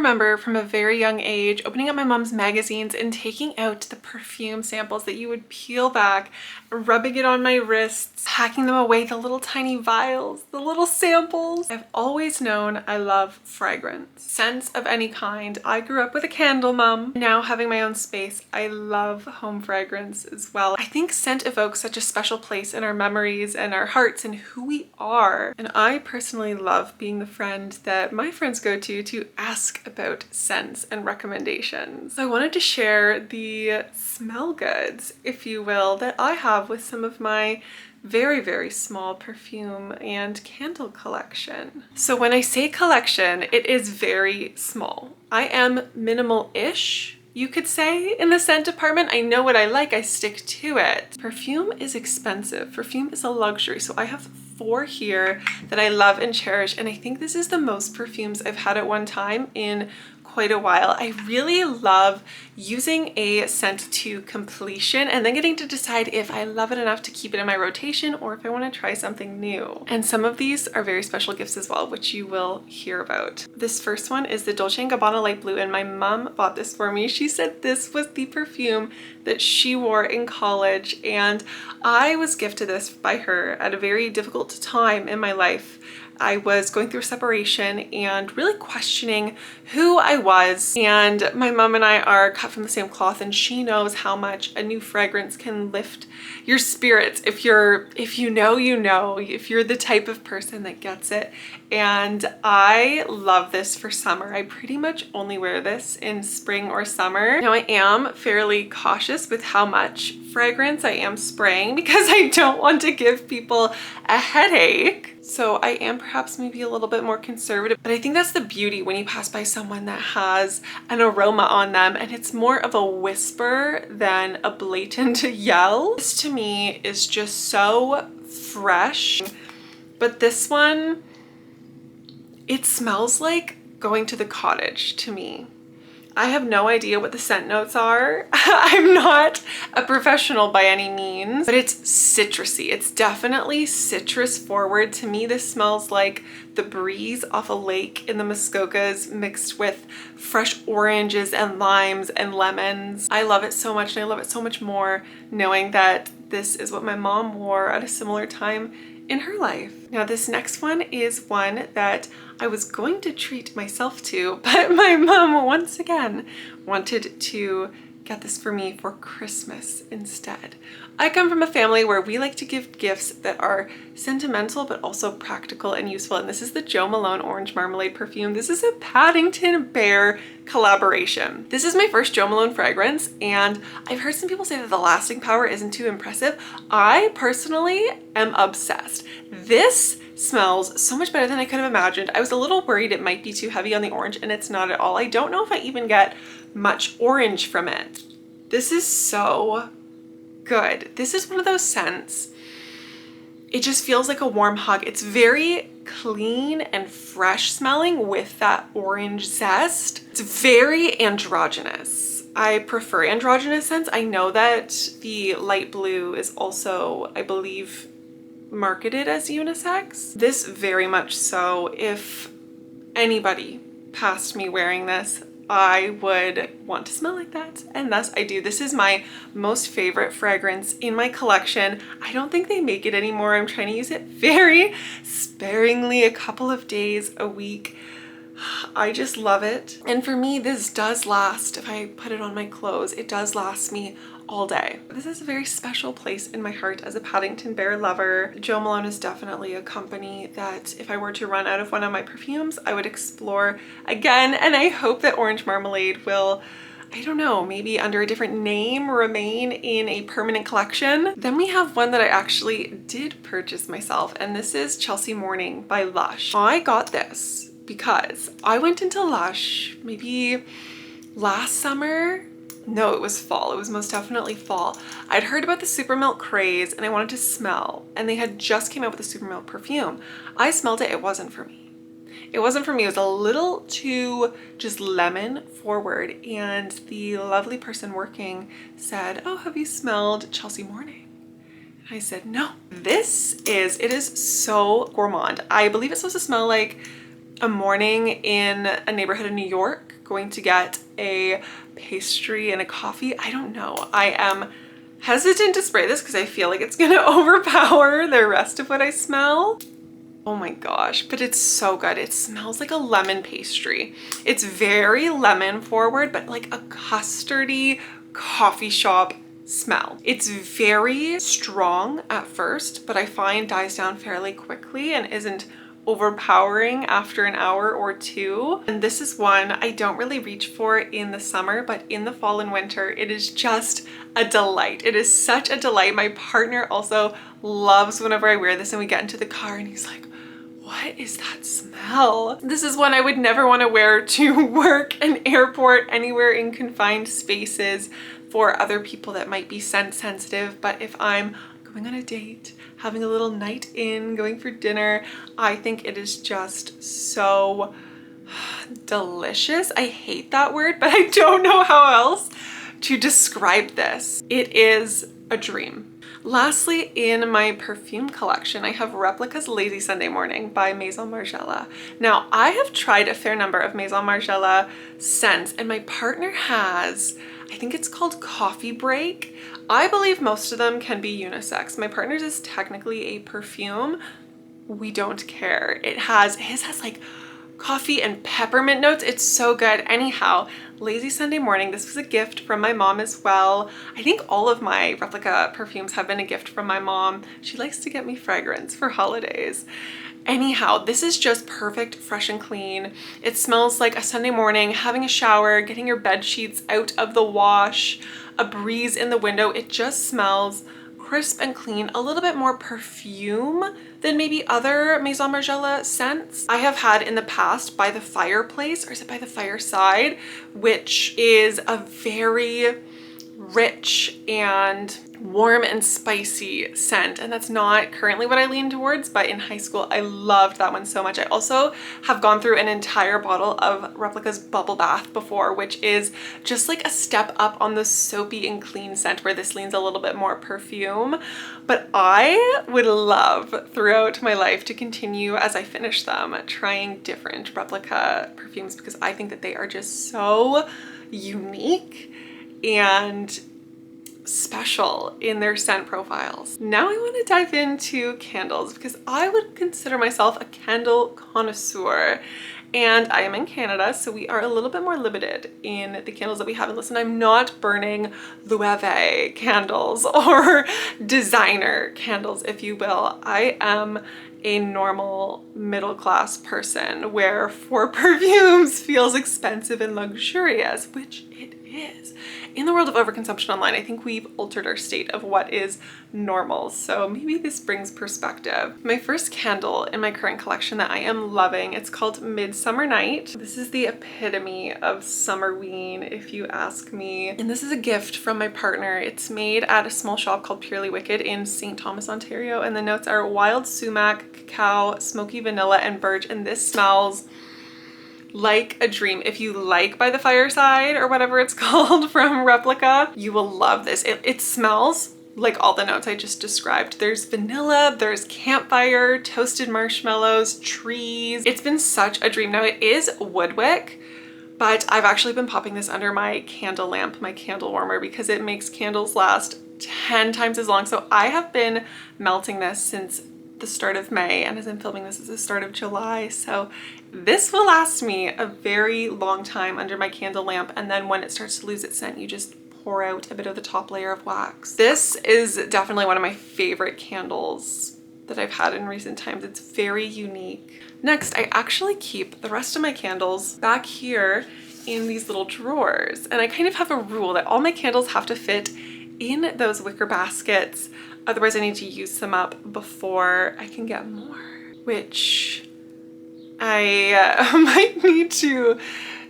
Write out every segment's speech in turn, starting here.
remember from a very young age opening up my mom's magazines and taking out the perfume samples that you would peel back, rubbing it on my wrists, packing them away, the little tiny vials, the little samples. I've always known I love fragrance. Scents of any kind. I grew up with a candle mom. Now having my own space, I love home fragrance as well. I think scent evokes such a special place in our memories and our hearts and who we are. And I personally love being the friend that my friends go to ask about scents and recommendations. So I wanted to share the smell goods, if you will, that I have with some of my very, very small perfume and candle collection. So when I say collection, it is very small. I am minimal-ish, you could say, in the scent department. I know what I like, I stick to it. Perfume is expensive. Perfume is a luxury. So I have 4 here that I love and cherish, and I think this is the most perfumes I've had at one time in quite a while. I really love using a scent to completion and then getting to decide if I love it enough to keep it in my rotation or if I want to try something new. And some of these are very special gifts as well, which you will hear about. This first one is the Dolce & Gabbana Light Blue, and my mom bought this for me. She said this was the perfume that she wore in college, and I was gifted this by her at a very difficult time in my life. I was going through a separation and really questioning who I was, and my mom and I are cut from the same cloth, and she knows how much a new fragrance can lift your spirits if you know, if you're the type of person that gets it. And I love this for summer. I pretty much only wear this in spring or summer. Now I am fairly cautious with how much fragrance I am spraying because I don't want to give people a headache. So I am perhaps maybe a little bit more conservative, but I think that's the beauty when you pass by someone that has an aroma on them and it's more of a whisper than a blatant yell. This to me is just so fresh, but this one, it smells like going to the cottage to me. I have no idea what the scent notes are. I'm not a professional by any means, but it's citrusy. It's definitely citrus forward. To me, this smells like the breeze off a lake in the Muskokas mixed with fresh oranges and limes and lemons. I love it so much, and I love it so much more knowing that this is what my mom wore at a similar time in her life. Now this next one is one that I was going to treat myself to, but my mom once again wanted to get this for me for Christmas instead. I come from a family where we like to give gifts that are sentimental but also practical and useful, and this is the Jo Malone Orange Marmalade perfume. This is a Paddington Bear collaboration. This is my first Jo Malone fragrance, and I've heard some people say that the lasting power isn't too impressive. I personally am obsessed. This smells so much better than I could have imagined. I was a little worried it might be too heavy on the orange, and it's not at all. I don't know if I even get much orange from it. This is so good. This is one of those scents. It just feels like a warm hug. It's very clean and fresh smelling with that orange zest. It's very androgynous. I prefer androgynous scents. I know that the light blue is also, I believe, marketed as unisex. This very much so. If anybody passed me wearing this, I would want to smell like that, and thus I do. This is my most favorite fragrance in my collection. I don't think they make it anymore. I'm trying to use it very sparingly, a couple of days a week. I just love it. And for me, this does last. If I put it on my clothes, it does last me all day. This is a very special place in my heart as a Paddington Bear lover. Jo Malone is definitely a company that if I were to run out of one of my perfumes, I would explore again. And I hope that Orange Marmalade will, I don't know, maybe under a different name remain in a permanent collection. Then we have one that I actually did purchase myself, and this is Chelsea Morning by Lush. I got this because I went into Lush maybe last summer. No, it was fall. It was most definitely fall. I'd heard about the Super Milk craze and I wanted to smell, and they had just came out with a Super Milk perfume. I smelled it. It wasn't for me. It wasn't for me. It was a little too just lemon forward, and the lovely person working said, "Oh, have you smelled Chelsea Morning?" And I said, "No." It is so gourmand. I believe it's supposed to smell like a morning in a neighborhood in New York, going to get a pastry and a coffee. I don't know. I am hesitant to spray this because I feel like it's gonna overpower the rest of what I smell. Oh my gosh, but it's so good. It smells like a lemon pastry. It's very lemon forward, but like a custardy coffee shop smell. It's very strong at first, but I find dies down fairly quickly and isn't overpowering after an hour or two. And this is one I don't really reach for in the summer, but in the fall and winter, it is just a delight. It is such a delight. My partner also loves whenever I wear this and we get into the car and he's like, what is that smell? This is one I would never want to wear to work, an airport, anywhere in confined spaces for other people that might be scent sensitive. But if I'm going on a date, having a little night in, going for dinner, I think it is just so delicious. I hate that word, but I don't know how else to describe this. It is a dream. Lastly, in my perfume collection, I have Replica's Lazy Sunday Morning by Maison Margiela. Now, I have tried a fair number of Maison Margiela scents, and my partner has, I think it's called Coffee Break. I believe most of them can be unisex. My partner's is technically a perfume. We don't care. His has like coffee and peppermint notes. It's so good. Anyhow, Lazy Sunday Morning. This was a gift from my mom as well. I think all of my Replica perfumes have been a gift from my mom. She likes to get me fragrance for holidays. Anyhow, this is just perfect, fresh and clean. It smells like a Sunday morning, having a shower, getting your bed sheets out of the wash, a breeze in the window. It just smells crisp and clean, a little bit more perfume than maybe other Maison Margiela scents I have had in the past. By the Fireplace, or is it By the Fireside, which is a very rich and warm and spicy scent, and that's not currently what I lean towards, but in high school I loved that one so much. I also have gone through an entire bottle of Replica's Bubble Bath before, which is just like a step up on the soapy and clean scent, where this leans a little bit more perfume. But I would love throughout my life to continue, as I finish them, trying different Replica perfumes, because I think that they are just so unique and special in their scent profiles. Now I want to dive into candles, because I would consider myself a candle connoisseur, and I am in Canada, so we are a little bit more limited in the candles that we have. And listen, I'm not burning Loewe candles or designer candles, if you will. I am a normal middle-class person where 4 perfumes feels expensive and luxurious, which it is. In the world of overconsumption online, I think we've altered our state of what is normal, so maybe this brings perspective. My first candle in my current collection that I am loving, it's called Midsummer Night. This is the epitome of summerween, if you ask me. And this is a gift from my partner. It's made at a small shop called Purely Wicked in St. Thomas, Ontario, and the notes are wild sumac, cacao, smoky vanilla, and birch, and this smells like a dream. If you like By the Fireside, or whatever it's called from Replica, you will love this. It smells like all the notes I just described. There's vanilla, there's campfire, toasted marshmallows, trees. It's been such a dream. Now it is woodwick, but I've actually been popping this under my candle lamp, my candle warmer, because it makes candles last 10 times as long. So I have been melting this since the start of May, and as I'm filming this, it's the start of July, so this will last me a very long time under my candle lamp. And then when it starts to lose its scent, you just pour out a bit of the top layer of wax. This is definitely one of my favorite candles that I've had in recent times. It's very unique. Next, I actually keep the rest of my candles back here in these little drawers, and I kind of have a rule that all my candles have to fit in those wicker baskets. Otherwise, I need to use them up before I can get more, which I might need to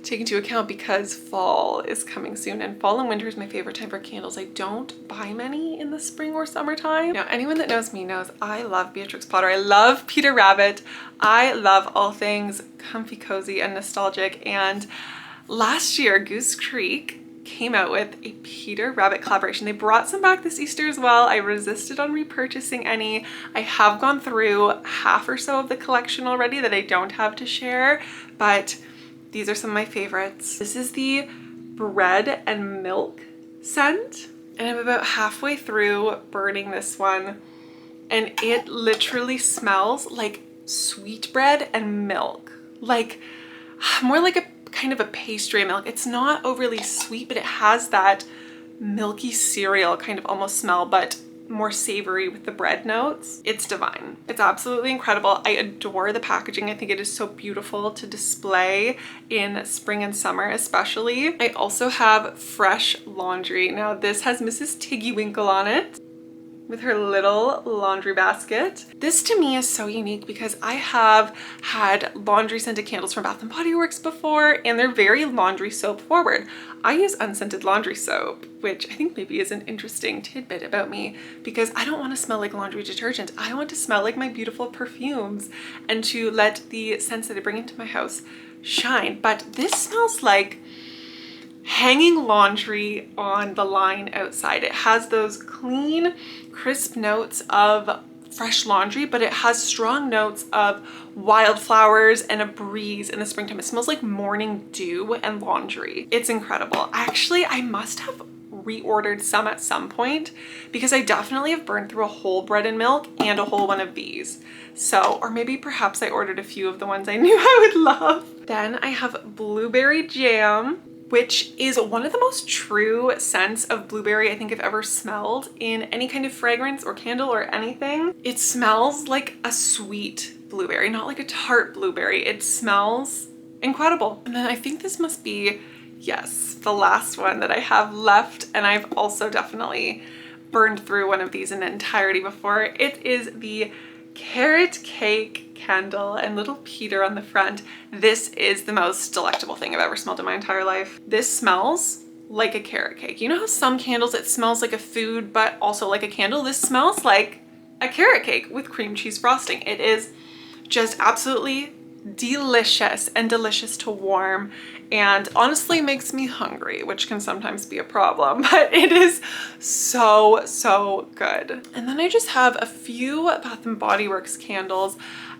take into account, because fall is coming soon, and fall and winter is my favorite time for candles. I don't buy many in the spring or summertime. Now, anyone that knows me knows I love Beatrix Potter. I love Peter Rabbit. I love all things comfy, cozy, and nostalgic. And last year, Goose Creek came out with a Peter Rabbit collaboration. They brought some back this Easter as well. I resisted on repurchasing any. I have gone through half or so of the collection already that I don't have to share, but these are some of my favorites. This is the bread and milk scent, and I'm about halfway through burning this one, and it literally smells like sweetbread and milk, like more like a kind of a pastry milk. It's not overly sweet, but it has that milky cereal kind of almost smell, but more savory with the bread notes. It's divine. It's absolutely incredible. I adore the packaging. I think it is so beautiful to display in spring and summer especially. I also have Fresh Laundry. Now this has Mrs. Tiggy Winkle on it with her little laundry basket. This to me is so unique because I have had laundry scented candles from Bath & Body Works before, and they're very laundry soap forward. I use unscented laundry soap, which I think maybe is an interesting tidbit about me, because I don't want to smell like laundry detergent. I want to smell like my beautiful perfumes and to let the scents that I bring into my house shine. But this smells like hanging laundry on the line outside. It has those clean, crisp notes of fresh laundry, but it has strong notes of wildflowers and a breeze in the springtime. It smells like morning dew and laundry. It's incredible. Actually, I must have reordered some at some point because I definitely have burned through a whole bread and milk and a whole one of these. So, or maybe perhaps I ordered a few of the ones I knew I would love. Then I have Blueberry Jam, which is one of the most true scents of blueberry I think I've ever smelled in any kind of fragrance or candle or anything. It smells like a sweet blueberry, not like a tart blueberry. It smells incredible. And then I think this must be, yes, the last one that I have left, and I've also definitely burned through one of these in entirety before. It is the Carrot Cake candle and little Peter on the front. This is the most delectable thing I've ever smelled in my entire life. This smells like a carrot cake. You know how some candles it smells like a food but also like a candle? This smells like a carrot cake with cream cheese frosting. It is just absolutely delicious and delicious to warm, and honestly makes me hungry, which can sometimes be a problem, but it is so good. And then I just have a few Bath & Body Works candles.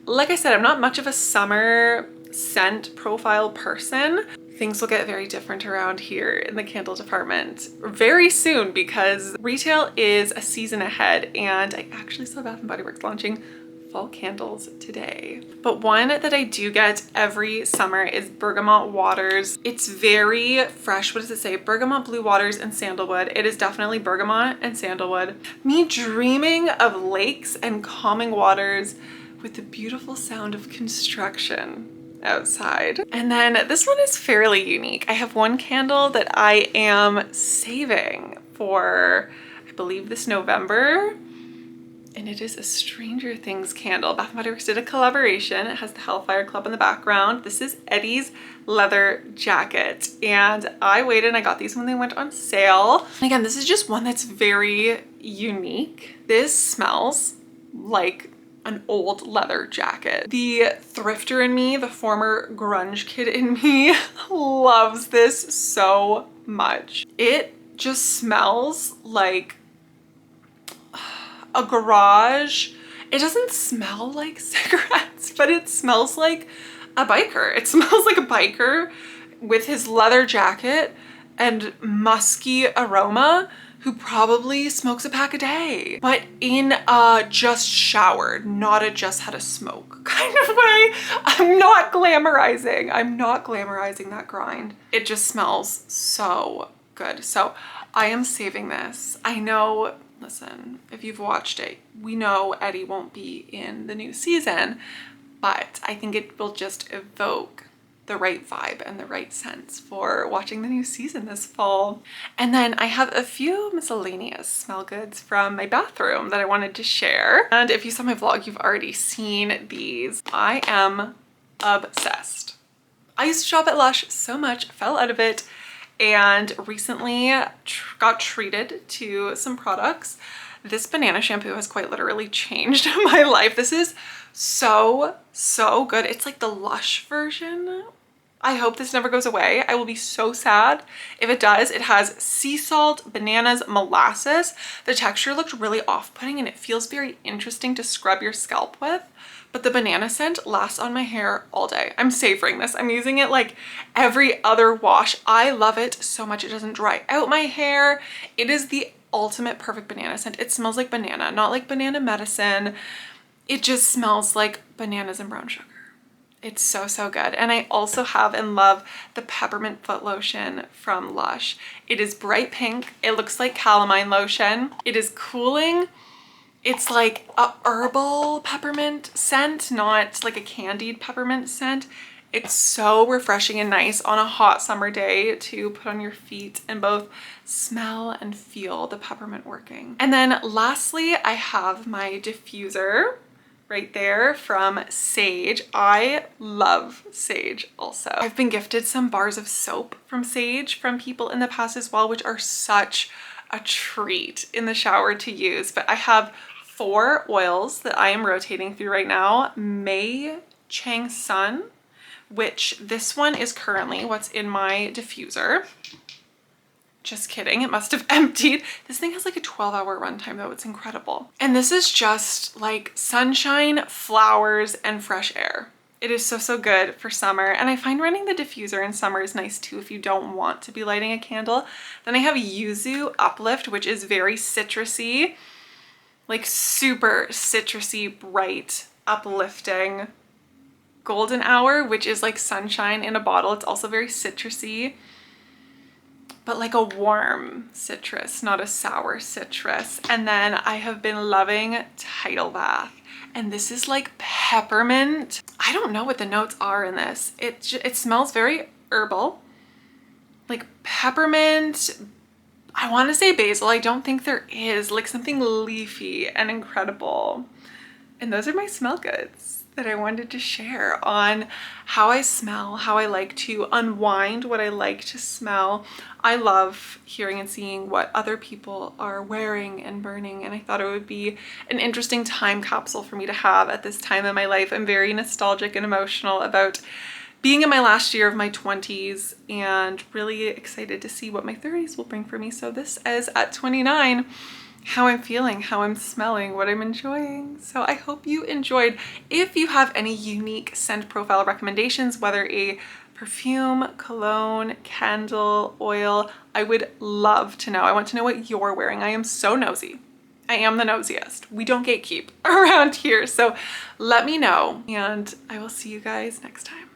Like I said, I'm not much of a summer scent profile person. Things will get very different around here in the candle department very soon because retail is a season ahead, and I actually saw Bath & Body Works launching fall candles today. But one that I do get every summer is Bergamot Waters. It's very fresh. What does it say? Bergamot, Blue Waters, and Sandalwood. It is definitely bergamot and sandalwood. Me dreaming of lakes and calming waters with the beautiful sound of construction outside. And then this one is fairly unique. I have one candle that I am saving for, I believe, this November. And it is a Stranger Things candle. Bath & Body Works did a collaboration. It has the Hellfire Club in the background. This is Eddie's leather jacket. And I waited and I got these when they went on sale. And again, this is just one that's very unique. This smells like an old leather jacket. The thrifter in me, the former grunge kid in me, loves this so much. It just smells like a garage. It doesn't smell like cigarettes, but it smells like a biker. It smells like a biker with his leather jacket and musky aroma who probably smokes a pack a day, but in a just showered, not a just had a smoke kind of way. I'm not glamorizing that grind. It just smells so good. So I am saving this. I know, listen, if you've watched it, we know Eddie won't be in the new season, but I think it will just evoke the right vibe and the right sense for watching the new season this fall. And then I have a few miscellaneous smell goods from my bathroom that I wanted to share. And if you saw my vlog, you've already seen these. I am obsessed. I used to shop at Lush so much, fell out of it, and recently got treated to some products. This banana shampoo has quite literally changed my life. This is so good. It's like the Lush version I hope this never goes away. I will be so sad if it does. It has sea salt, bananas, molasses. The texture looks really off-putting and it feels very interesting to scrub your scalp with. But the banana scent lasts on my hair all day. I'm savoring this. I'm using it like every other wash. I love it so much. It doesn't dry out my hair. It is the ultimate perfect banana scent. It smells like banana, not like banana medicine. It just smells like bananas and brown sugar. It's so, so good. And I also have and love the Peppermint Foot Lotion from Lush. It is bright pink. It looks like calamine lotion. It is cooling. It's like a herbal peppermint scent, not like a candied peppermint scent. It's so refreshing and nice on a hot summer day to put on your feet and both smell and feel the peppermint working. And then lastly, I have my diffuser right there from Saje. I love Saje also. I've been gifted some bars of soap from Saje from people in the past as well, which are such a treat in the shower to use. But I have 4 oils that I am rotating through right now. Chang Sun, which this one is currently what's in my diffuser. Just kidding, it must have emptied. This thing has like a 12-hour runtime though, it's incredible. And this is just like sunshine, flowers, and fresh air. It is so, so good for summer. And I find running the diffuser in summer is nice too if you don't want to be lighting a candle. Then I have Yuzu Uplift, which is very citrusy, like super citrusy, bright, uplifting. Golden Hour, which is like sunshine in a bottle. It's also very citrusy, but like a warm citrus, not a sour citrus. And then I have been loving Tidal Bath. And this is like peppermint. I don't know what the notes are in this. It smells very herbal, like peppermint. I want to say basil. I don't think there is, like something leafy and incredible. And those are my smell goods that I wanted to share on how I smell, how I like to unwind what I like to smell. I love hearing and seeing what other people are wearing and burning, and I thought it would be an interesting time capsule for me to have at this time in my life. I'm very nostalgic and emotional about being in my last year of my 20s and really excited to see what my 30s will bring for me. So this is at 29. How I'm feeling, how I'm smelling, what I'm enjoying. So I hope you enjoyed. If you have any unique scent profile recommendations, whether a perfume, cologne, candle, oil, I would love to know. I want to know what you're wearing. I am so nosy. I am the nosiest. We don't gatekeep around here. So let me know, and I will see you guys next time.